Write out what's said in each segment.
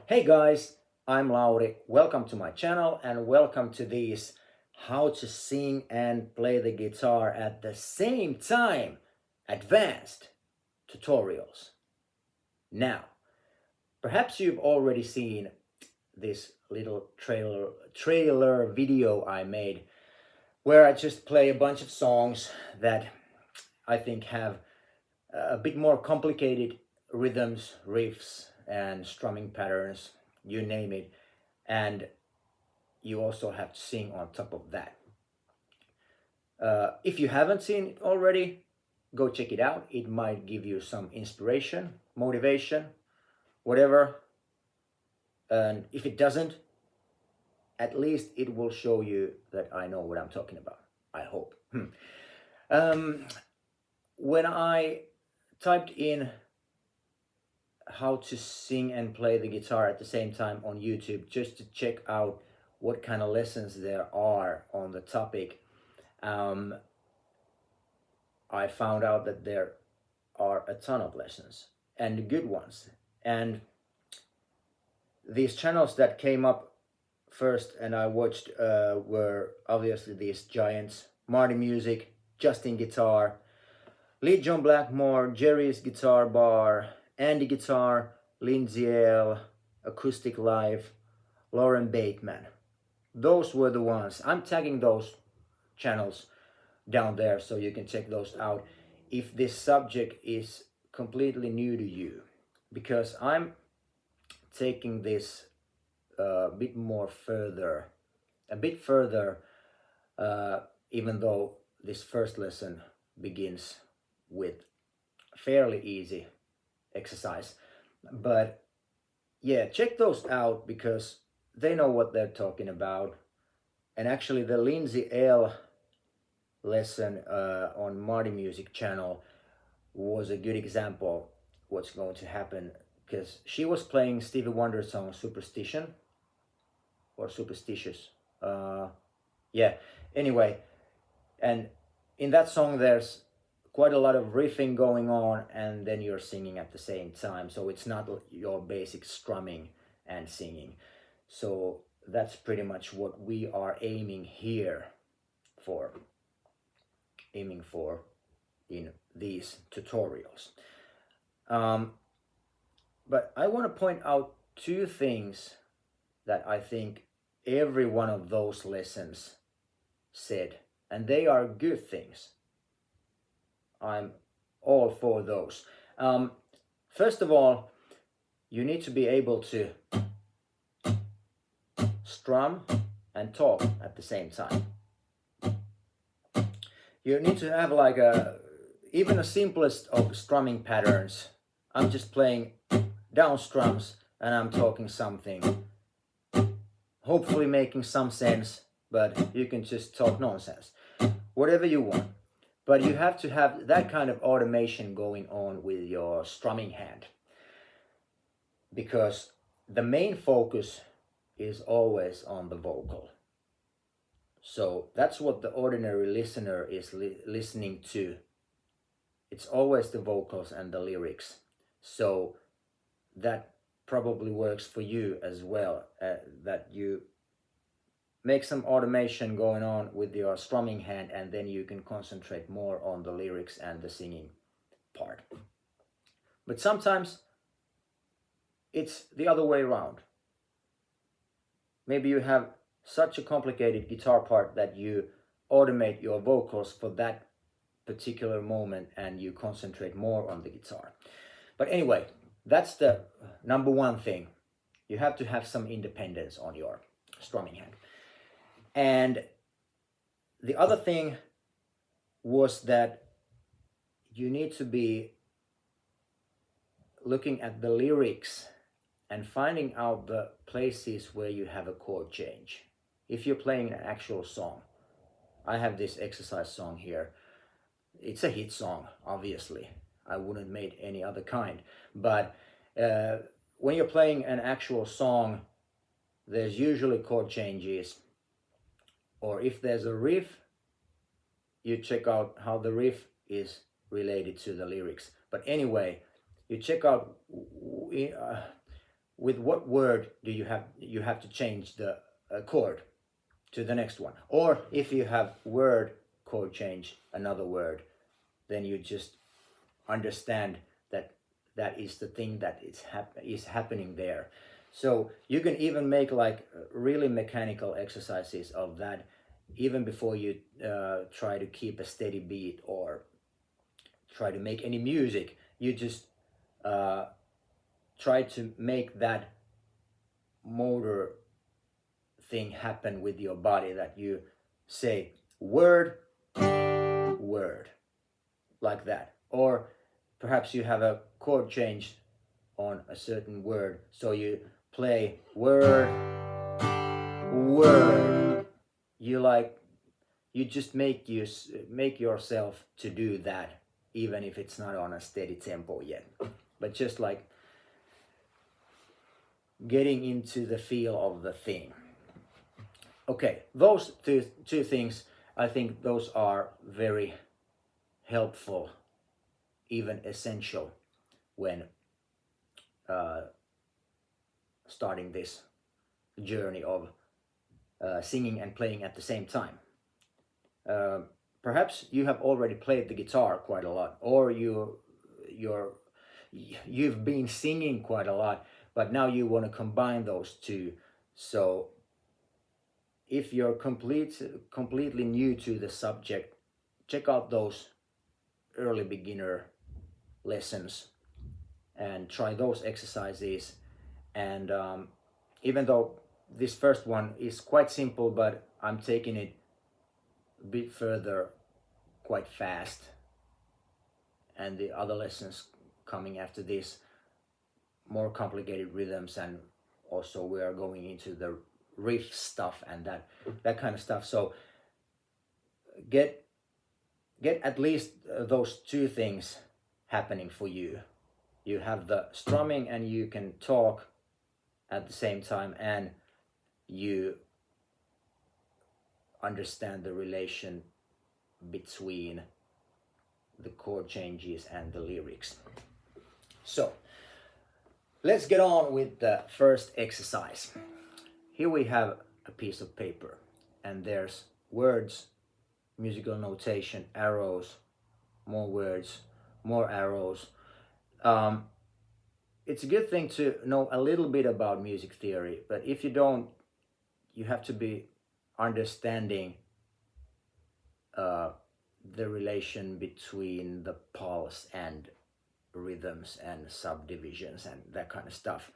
Hey guys, I'm Lauri. Welcome to my channel and welcome to these how to sing and play the guitar at the same time advanced tutorials. Now, perhaps you've already seen this little trailer video I made where I just play a bunch of songs that I think have a bit more complicated rhythms, riffs, and strumming patterns, you name it, and you also have to sing on top of that. If you haven't seen it already, go check it out. It might give you some inspiration, motivation, whatever. And if it doesn't, at least it will show you that I know what I'm talking about. I hope. When I typed in how to sing and play the guitar at the same time on YouTube just to check out what kind of lessons there are on the topic, I found out that there are a ton of lessons and good ones. And these channels that came up first and I watched were obviously these giants: Marty Music, Justin Guitar, Lee John Blackmore, Jerry's Guitar Bar, Andy Guitar, Lindsay L, Acoustic Live, Lauren Bateman. Those were the ones. I'm tagging those channels down there so you can check those out if this subject is completely new to you, because I'm taking this a bit further, even though this first lesson begins with fairly easy exercise. But yeah, check those out because they know what they're talking about. And actually the Lindsay L lesson on Marty Music channel was a good example what's going to happen, because she was playing Stevie Wonder's song Superstition or Superstitious. Yeah, anyway, and in that song there's quite a lot of riffing going on and then you're singing at the same time, so it's not your basic strumming and singing. So that's pretty much what we are aiming for in these tutorials. But I want to point out two things that I think every one of those lessons said, and they are good things. I'm all for those. First of all, you need to be able to strum and talk at the same time. You need to have like even the simplest of strumming patterns. I'm just playing down strums and I'm talking something, hopefully making some sense, but you can just talk nonsense, whatever you want. But you have to have that kind of automation going on with your strumming hand, because the main focus is always on the vocal. So that's what the ordinary listener is listening to. It's always the vocals and the lyrics. So that probably works for you as well, that you make some automation going on with your strumming hand and then you can concentrate more on the lyrics and the singing part. But sometimes it's the other way around. Maybe you have such a complicated guitar part that you automate your vocals for that particular moment and you concentrate more on the guitar. But anyway, that's the number one thing. You have to have some independence on your strumming hand. And the other thing was that you need to be looking at the lyrics and finding out the places where you have a chord change. If you're playing an actual song, I have this exercise song here. It's a hit song, obviously. I wouldn't make any other kind. But when you're playing an actual song, there's usually chord changes. Or if there's a riff, you check out how the riff is related to the lyrics. But anyway, you check out with what word do you have to change the chord to the next one. Or if you have word chord change another word, then you just understand that that is the thing that is happening there. So you can even make like really mechanical exercises of that even before you try to keep a steady beat or try to make any music. You just try to make that motor thing happen with your body, that you say word, word, like that. Or perhaps you have a chord change on a certain word, so you play word, word. You just make yourself to do that, even if it's not on a steady tempo yet, but just like getting into the feel of the thing. Okay, those two things, I think those are very helpful, even essential, when starting this journey of singing and playing at the same time. Perhaps you have already played the guitar quite a lot, or you've been singing quite a lot, but now you want to combine those two. So if you're completely new to the subject, check out those early beginner lessons and try those exercises. And even though this first one is quite simple, but I'm taking it a bit further quite fast, and the other lessons coming after this, more complicated rhythms, and also we are going into the riff stuff and that kind of stuff. So get at least those two things happening for you. You have the strumming and you can talk at the same time, and you understand the relation between the chord changes and the lyrics. So let's get on with the first exercise. Here we have a piece of paper, and there's words, musical notation, arrows, more words, more arrows. It's a good thing to know a little bit about music theory, but if you don't, you have to be understanding the relation between the pulse and rhythms and subdivisions and that kind of stuff.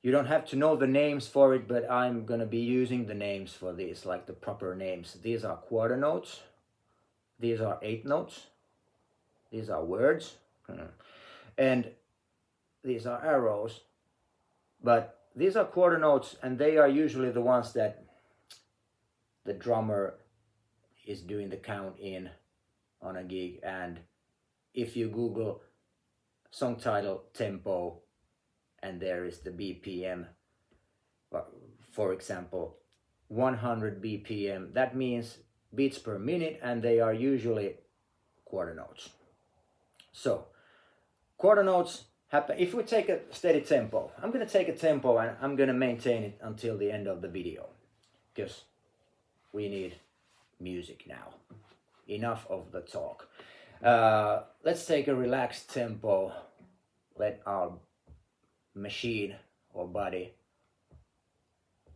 You don't have to know the names for it, but I'm gonna be using the names for these, like the proper names. These are quarter notes, these are eighth notes, these are words, and these are arrows. But these are quarter notes, and they are usually the ones that the drummer is doing the count in on a gig. And if you Google song title tempo and there is the BPM, for example, 100 BPM, that means beats per minute, and they are usually quarter notes. So quarter notes happen if we take a steady tempo. I'm going to take a tempo and I'm going to maintain it until the end of the video, because we need music now. Enough of the talk. Let's take a relaxed tempo. Let our machine or body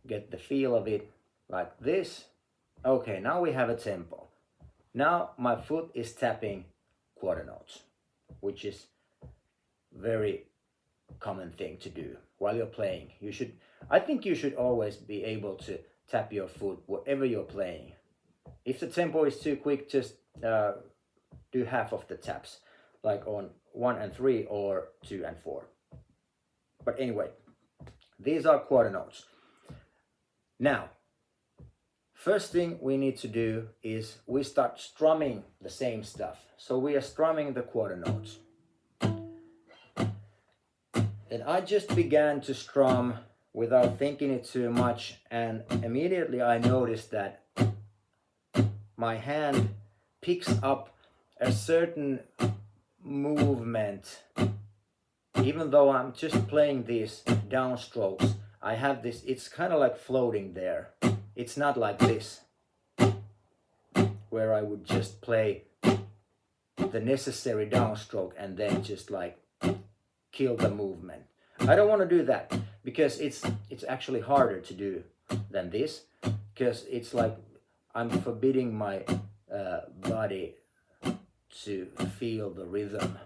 get the feel of it, like this. Okay, now we have a tempo. Now my foot is tapping quarter notes, which is very common thing to do while you're playing. I think you should always be able to tap your foot whatever you're playing. If the tempo is too quick, just do half of the taps, like on 1 and 3 or 2 and 4. But anyway, these are quarter notes. Now, first thing we need to do is we start strumming the same stuff. So we are strumming the quarter notes. And I just began to strum without thinking it too much, and immediately I noticed that my hand picks up a certain movement even though I'm just playing these downstrokes, I have this, it's kind of like floating there. It's not like this, where I would just play the necessary downstroke and then just like kill the movement. I don't want to do that because it's actually harder to do than this, because it's like I'm forbidding my body to feel the rhythm.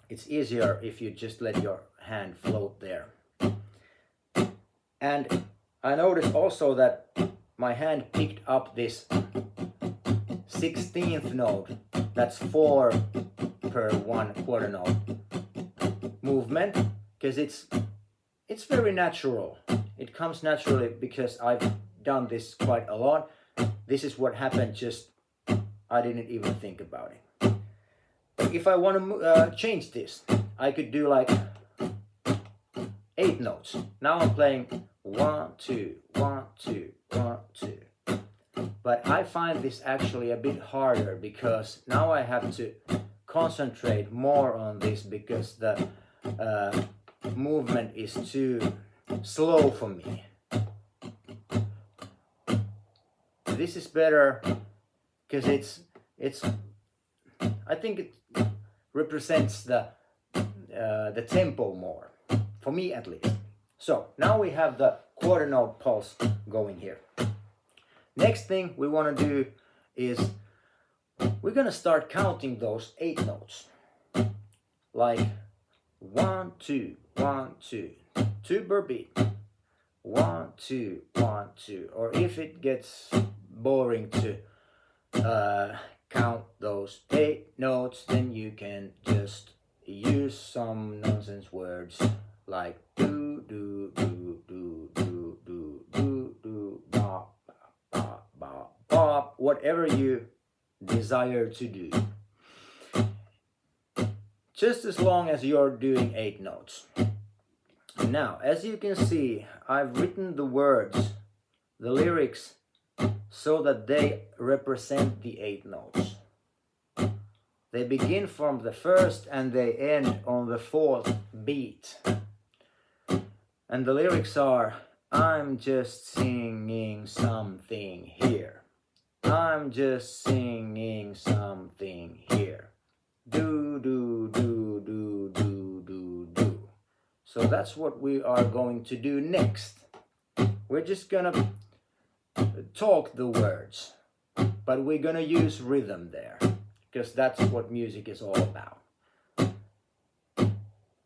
It's easier if you just let your hand float there. And I noticed also that my hand picked up this 16th note. That's 4 per 1 quarter note movement, because it's very natural. It comes naturally because I've done this quite a lot. This is what happened, just I didn't even think about it. But if I want to change this, I could do like 8 notes. Now I'm playing 1, 2, 1, 2, 1, 2. But I find this actually a bit harder because now I have to concentrate more on this because the movement is too slow for me. This is better because it's I think it represents the tempo more, for me at least. So now we have the quarter note pulse going here. Next thing we want to do is we're gonna start counting those 8 notes, like 1, 2, 1, 2, 2 per beat, 1, 2, 1, 2. Or if it gets boring to count those 8 notes, then you can just use some nonsense words like do do do do do do do do ba ba ba ba, whatever you desire to do, just as long as you're doing 8 notes. Now, as you can see, I've written the words, the lyrics, so that they represent the 8 notes. They begin from the first and they end on the 4th beat. And the lyrics are, I'm just singing something here. I'm just singing something here. Do, do, do, do, do, do, do. So that's what we are going to do next. We're just gonna talk the words, but we're gonna use rhythm there, because that's what music is all about.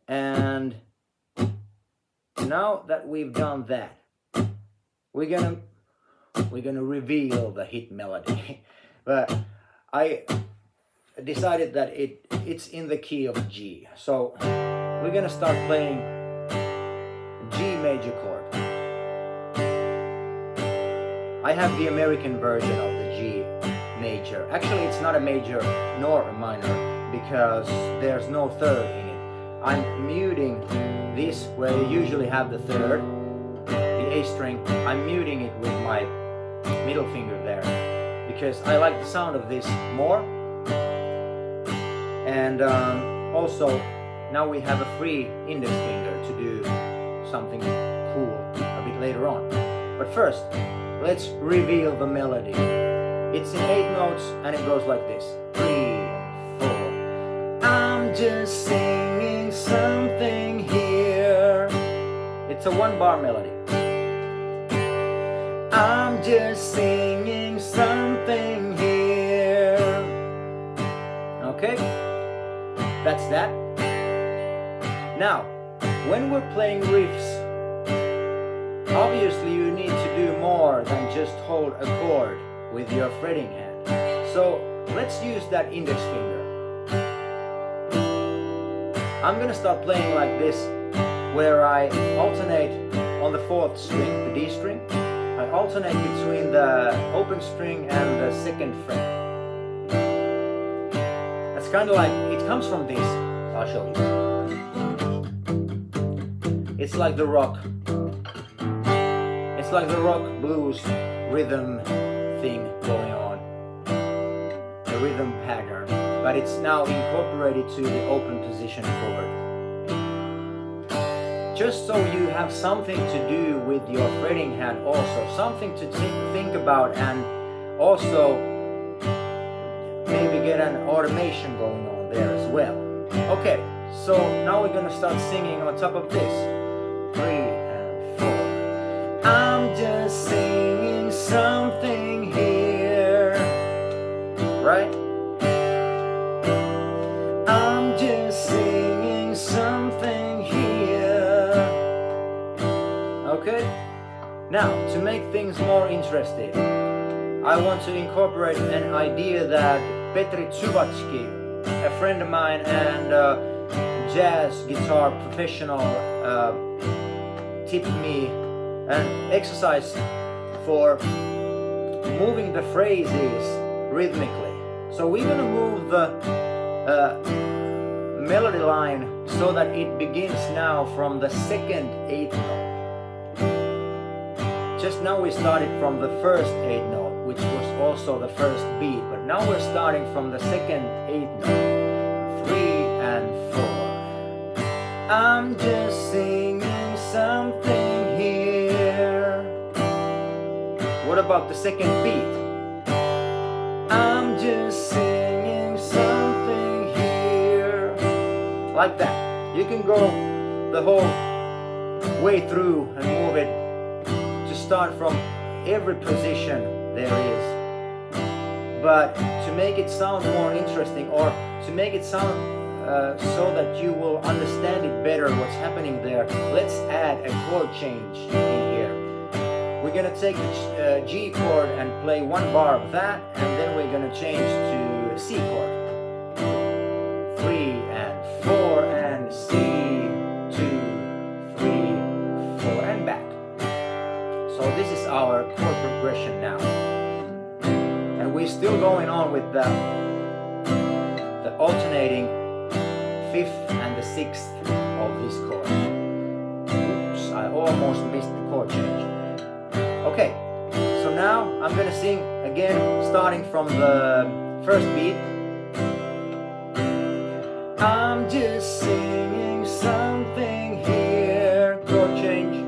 And now that we've done that, we're gonna reveal the hit melody. But I decided that it's in the key of G. So we're gonna start playing G major chord. I have the American version of the G major. Actually, it's not a major nor a minor because there's no third in it. I'm muting this where you usually have the third, the A string. I'm muting it with my middle finger there because I like the sound of this more. And also now we have a free index finger to do something cool a bit later on. But first, let's reveal the melody. It's in 8 notes and it goes like this. 3, 4. I'm just singing something here. It's a 1-bar melody. I'm just singing something here. Okay? That's that. Now, when we're playing riffs, obviously you need to do more than just hold a chord with your fretting hand. So let's use that index finger. I'm gonna start playing like this, where I alternate on the 4th string, the D string. I alternate between the open string and the 2nd fret. That's kind of like, it comes from this. I'll show you. It's like the rock. It's like the rock blues rhythm thing going on. The rhythm pattern. But it's now incorporated to the open position chord. just so you have something to do with your fretting hand also, something to think about, and also maybe get an automation going on there as well. Okay, so now we're gonna start singing on top of this. 3 and 4. I'm just singing something here, right? I'm just singing something here. Okay? Now, to make things more interesting, I want to incorporate an idea that Petri Tsubatski, a friend of mine and jazz guitar professional, tipped me an exercise for moving the phrases rhythmically. So we're gonna move the melody line so that it begins now from the second 8th note. Just now we started from the first 8th note, which was also the first beat, but now we're starting from the second 8th note. 3 and 4. I'm just singing something here. What about the second beat? I'm just singing something here. Like that. You can go the whole way through and move it to start from every position there is. But to make it sound more interesting, or to make it sound so that you will understand it better what's happening there, let's add a chord change in here. We're gonna take the G chord and play one bar of that, and then we're gonna change to a C chord. 3 and 4 and C, 2, 3, 4 and back. So this is our chord progression now. And we're still going on with the alternating 5th and the 6th of this chord. Oops, I almost missed the chord change. Okay, so now I'm gonna sing again, starting from the first beat. I'm just singing something here. Chord change.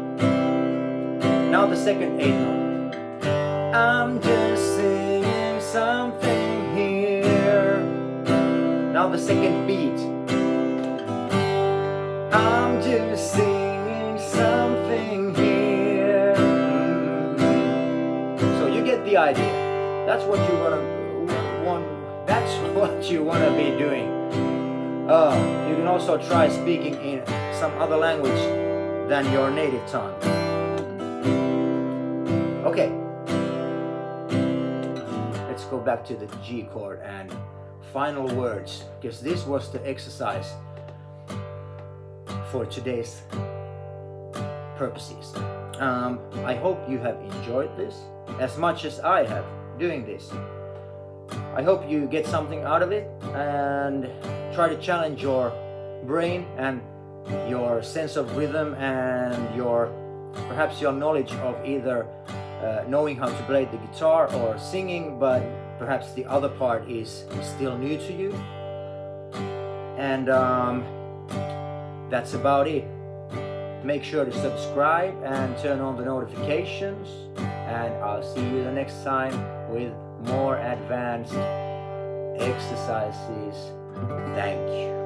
Now the second 8th note. I'm just singing something here. Now the second beat. I'm just singing something here. So you get the idea. That's what you want. That's what you wanna be doing. You can also try speaking in some other language than your native tongue. Okay. Let's go back to the G chord and final words, because this was the exercise for today's purposes. I hope you have enjoyed this as much as I have doing this. I hope you get something out of it and try to challenge your brain and your sense of rhythm and perhaps your knowledge of either knowing how to play the guitar or singing, but perhaps the other part is still new to you. And that's about it. Make sure to subscribe and turn on the notifications, and I'll see you the next time with more advanced exercises. Thank you.